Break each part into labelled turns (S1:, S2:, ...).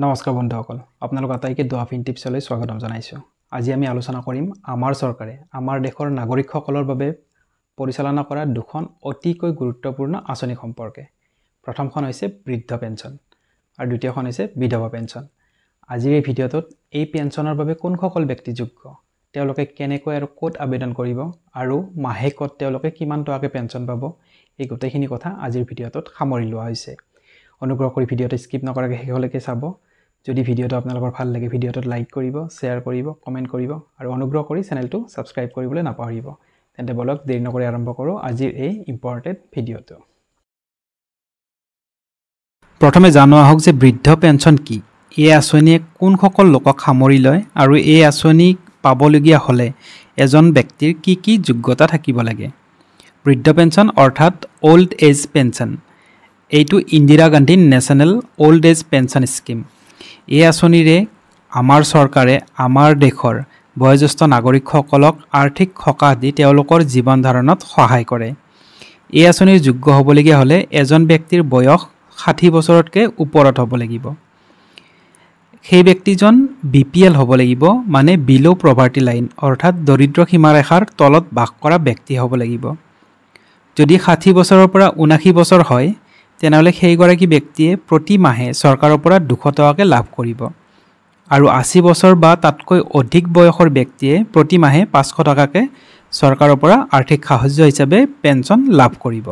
S1: নমস্কাৰ বন্ধুসকল আপোনালোক আটাইকে দুআফিন টিপছলৈ স্বাগতম জনাইছো। আজি আমি আলোচনা কৰিম আমাৰ চৰকাৰে আমাৰ দেশৰ নাগৰিকসকলৰ বাবে পৰিচালনা কৰা দুখন অতিকৈ গুৰুত্বপূৰ্ণ আঁচনি সম্পৰ্কে। প্ৰথমখন হৈছে বৃদ্ধ পেঞ্চন আৰু দ্বিতীয়খন হৈছে বিধৱা পেঞ্চন। আজিৰ এই ভিডিঅ'টোত এই পেঞ্চনৰ বাবে কোনসকল ব্যক্তি যোগ্য, তেওঁলোকে কেনেকৈ আৰু ক'ত আবেদন কৰিব আৰু মাহেকত তেওঁলোকে কিমান টকাকৈ পেঞ্চন পাব, এই গোটেইখিনি কথা আজিৰ ভিডিঅ'টোত সামৰি লোৱা হৈছে। অনুগ্ৰহ কৰি ভিডিঅ'টো স্কিপ নকৰাকৈ শেষলৈকে চাব। যদি ভিডিঅ'টো আপোনালোকৰ ভাল লাগে ভিডিঅ'টোত লাইক কৰিব, শ্বেয়াৰ কৰিব, কমেণ্ট কৰিব আৰু অনুগ্ৰহ কৰি চেনেলটো ছাবস্ক্ৰাইব কৰিবলৈ নাপাহৰিব। তেন্তে বলক দেৰি নকৰি আৰম্ভ কৰোঁ আজিৰ এই ইম্পৰ্টেণ্ট ভিডিঅ'টো। প্ৰথমে জানো আহক যে বৃদ্ধ পেঞ্চন কি, এই আঁচনিয়ে কোনসকল লোকক সামৰি লয় আৰু এই আঁচনি পাবলগীয়া হ'লে এজন ব্যক্তিৰ কি কি যোগ্যতা থাকিব লাগে। বৃদ্ধ পেঞ্চন অৰ্থাৎ অল্ড এজ পেঞ্চন, এইটো Indira Gandhi national old age pension scheme. এই আঁচনিৰে আমাৰ চৰকাৰে আমাৰ দেশৰ বয়োজ্যেষ্ঠ নাগৰিকসকলক আৰ্থিক সকাহ দি তেওঁলোকৰ জীৱন ধাৰণত সহায় কৰে। এই আঁচনিৰ যোগ্য হ'বলগীয়া হ'লে এজন ব্যক্তিৰ বয়স 60 বছৰতকৈ ওপৰত হ'ব লাগিব। সেই ব্যক্তিজন BPL হ'ব লাগিব, মানে বিল' পভাৰ্টি লাইন অৰ্থাৎ দৰিদ্ৰ সীমাৰেখাৰ তলত বাস কৰা ব্যক্তি হ'ব লাগিব। যদি 60 বছৰৰ পৰা 79 বছৰ হয় তেনেহ'লে সেইগৰাকী ব্যক্তিয়ে প্ৰতি মাহে চৰকাৰৰ পৰা 200 টকাকৈ লাভ কৰিব আৰু 80 বছৰ বা তাতকৈ অধিক বয়সৰ ব্যক্তিয়ে প্ৰতি মাহে 500 টকাকৈ চৰকাৰৰ পৰা আৰ্থিক সাহায্য হিচাপে পেঞ্চন লাভ কৰিব।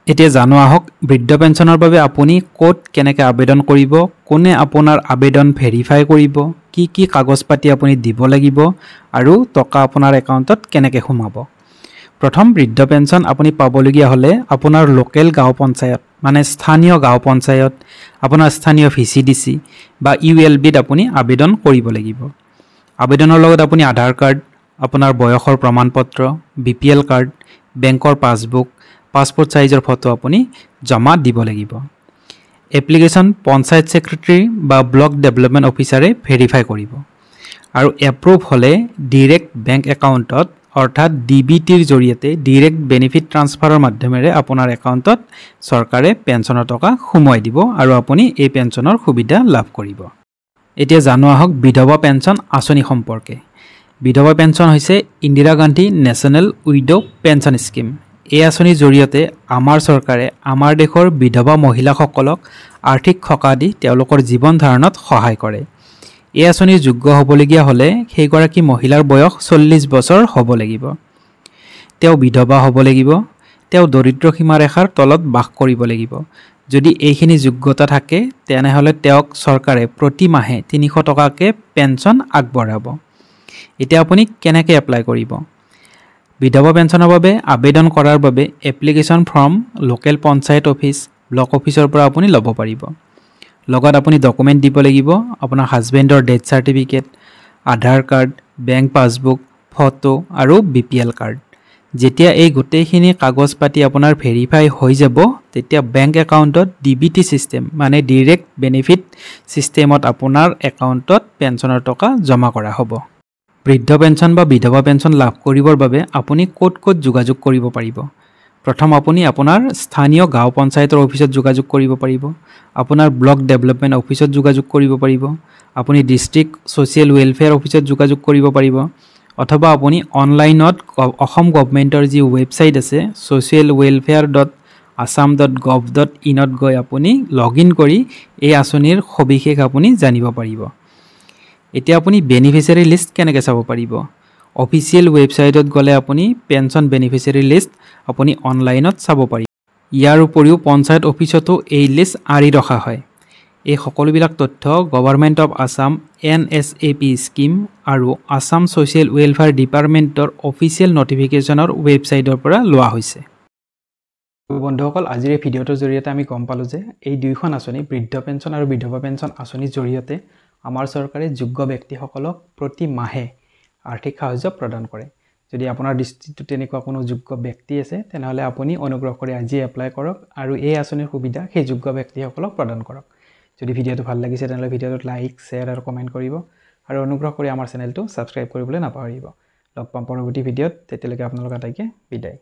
S1: এতিয়া জানো আহক বৃদ্ধ পেঞ্চনৰ বাবে আপুনি ক'ত কেনেকৈ আবেদন কৰিব, কোনে আপোনাৰ আবেদন ভেৰিফাই কৰিব, কি কি কাগজ পাতি আপুনি দিব লাগিব আৰু টকা আপোনাৰ একাউণ্টত কেনেকৈ সোমাব। প্ৰথম, বৃদ্ধ পেঞ্চন আপুনি পাবলগীয়া হ'লে আপোনাৰ লোকেল গাঁও পঞ্চায়ত মানে স্থানীয় গাঁও পঞ্চায়ত, আপোনাৰ স্থানীয় VCDC বা ULBত আপুনি আবেদন কৰিব লাগিব। আবেদনৰ লগত আপুনি আধাৰ কাৰ্ড, আপোনাৰ বয়সৰ প্ৰমাণপত্ৰ, BPL কাৰ্ড, বেংকৰ পাছবুক, পাছপোৰ্ট সাইজৰ ফটো আপুনি জমা দিব লাগিব। এপ্লিকেশ্যন পঞ্চায়ত ছেক্ৰেটাৰী বা ব্লক ডেভেলপমেণ্ট অফিচাৰে ভেৰিফাই কৰিব আৰু এপ্ৰুভ হ'লে ডিৰেক্ট বেংক একাউণ্টত অৰ্থাৎ DBTৰ জৰিয়তে ডিৰেক্ট বেনিফিট ট্ৰান্সফাৰৰ মাধ্যমেৰে আপোনাৰ একাউণ্টত চৰকাৰে পেঞ্চনৰ টকা সোমোৱাই দিব আৰু আপুনি এই পেঞ্চনৰ সুবিধা লাভ কৰিব। এতিয়া জানো আহক বিধৱা পেঞ্চন আঁচনি সম্পৰ্কে। বিধৱা পেঞ্চন হৈছে Indira Gandhi national widow pension scheme. এই আঁচনিৰ জৰিয়তে আমাৰ চৰকাৰে আমাৰ দেশৰ বিধৱা মহিলাসকলক আৰ্থিক সকাহ দি তেওঁলোকৰ জীৱন ধাৰণত সহায় কৰে। এই আঁচনিৰ যোগ্য হ'বলগীয়া হ'লে সেইগৰাকী মহিলাৰ বয়স 40 বছৰ হ'ব লাগিব। তেওঁ বিধৱা হ'ব লাগিব, তেওঁ দৰিদ্ৰ সীমাৰেখাৰ তলত বাস কৰিব লাগিব। যদি এইখিনি যোগ্যতা থাকে তেনেহ'লে তেওঁক চৰকাৰে প্ৰতি মাহে 300 টকাকৈ পেঞ্চন আগবঢ়াব। এতিয়া আপুনি কেনেকৈ এপ্লাই কৰিব। বিধৱা পেঞ্চনৰ বাবে আবেদন কৰাৰ বাবে application form local panchayat office, block অফিচৰ পৰা আপুনি ল'ব পাৰিব। লগত আপুনি ডকুমেণ্ট দিব লাগিব, আপোনাৰ হাজবেণ্ডৰ ডেথ চাৰ্টিফিকেট, আধাৰ কাৰ্ড, বেংক পাছবুক, ফটো আৰু BPL কাৰ্ড। যেতিয়া এই গোটেইখিনি কাগজ পাতি আপোনাৰ ভেৰিফাই হৈ যাব তেতিয়া বেংক একাউণ্টত DBT ছিষ্টেম মানে ডিৰেক্ট বেনিফিট ছিষ্টেমত আপোনাৰ একাউণ্টত পেঞ্চনৰ টকা জমা কৰা হ'ব। বৃদ্ধ পেঞ্চন বা বিধৱা পেঞ্চন লাভ কৰিবৰ বাবে আপুনি ক'ত ক'ত যোগাযোগ কৰিব পাৰিব। প্ৰথম, আপুনি আপোনাৰ স্থানীয় গাঁও পঞ্চায়তৰ অফিচত যোগাযোগ কৰিব পাৰিব, আপোনাৰ ব্লক ডেভেলপমেণ্ট অফিচত যোগাযোগ কৰিব পাৰিব, আপুনি ডিষ্ট্ৰিক্ট ছ'চিয়েল ৱেলফেয়াৰ অফিচত যোগাযোগ কৰিব পাৰিব, অথবা আপুনি অনলাইনত অসম গভৰ্ণমেণ্টৰ যি ৱেবছাইট আছে socialwelfare.assam.gov.in গৈ আপুনি লগইন কৰি এই আঁচনিৰ সবিশেষ আপুনি জানিব পাৰিব। এতিয়া আপুনি বেনিফিচিয়াৰী লিষ্ট কেনেকৈ চাব পাৰিব। অফিচিয়েল ৱেবছাইটত গ'লে আপুনি পেঞ্চন বেনিফিচিয়াৰী লিষ্ট আপুনি অনলাইনত চাব পাৰিব। ইয়াৰ উপৰিও পঞ্চায়ত অফিচতো এই লিষ্ট আঁৰি ৰখা হয়। এই সকলোবিলাক তথ্য government of Assam NSAP scheme আৰু আছাম ছ'চিয়েল ৱেলফেয়াৰ ডিপাৰ্টমেণ্টৰ অফিচিয়েল নটিফিকেশ্যনৰ ৱেবছাইটৰ পৰা লোৱা হৈছে। বন্ধুসকল, আজিৰ এই ভিডিঅ'টোৰ জৰিয়তে আমি গম পালোঁ যে এই দুয়োখন আঁচনি বৃদ্ধ পেঞ্চন আৰু বিধৱা পেঞ্চন আঁচনিৰ জৰিয়তে আমাৰ চৰকাৰে যোগ্য ব্যক্তিসকলক প্ৰতি মাহে আৰ্থিক সাহায্য প্ৰদান কৰে। যদি আপোনাৰ দৃষ্টিত তেনেকুৱা কোনো যোগ্য ব্যক্তি আছে তেনেহ'লে আপুনি অনুগ্ৰহ কৰি আজি এপ্লাই কৰক আৰু এই আঁচনিৰ সুবিধা সেই যোগ্য ব্যক্তিসকলক প্ৰদান কৰক। যদি ভিডিঅ'টো ভাল লাগিছে তেনেহ'লে ভিডিঅ'টোত লাইক, শ্বেয়াৰ আৰু কমেণ্ট কৰিব আৰু অনুগ্ৰহ কৰি আমাৰ চেনেলটো ছাবস্ক্ৰাইব কৰিবলৈ নাপাহৰিব। লগ পাম পৰৱৰ্তী ভিডিঅ'ত, তেতিয়ালৈকে আপোনালোক আটাইকে বিদায়।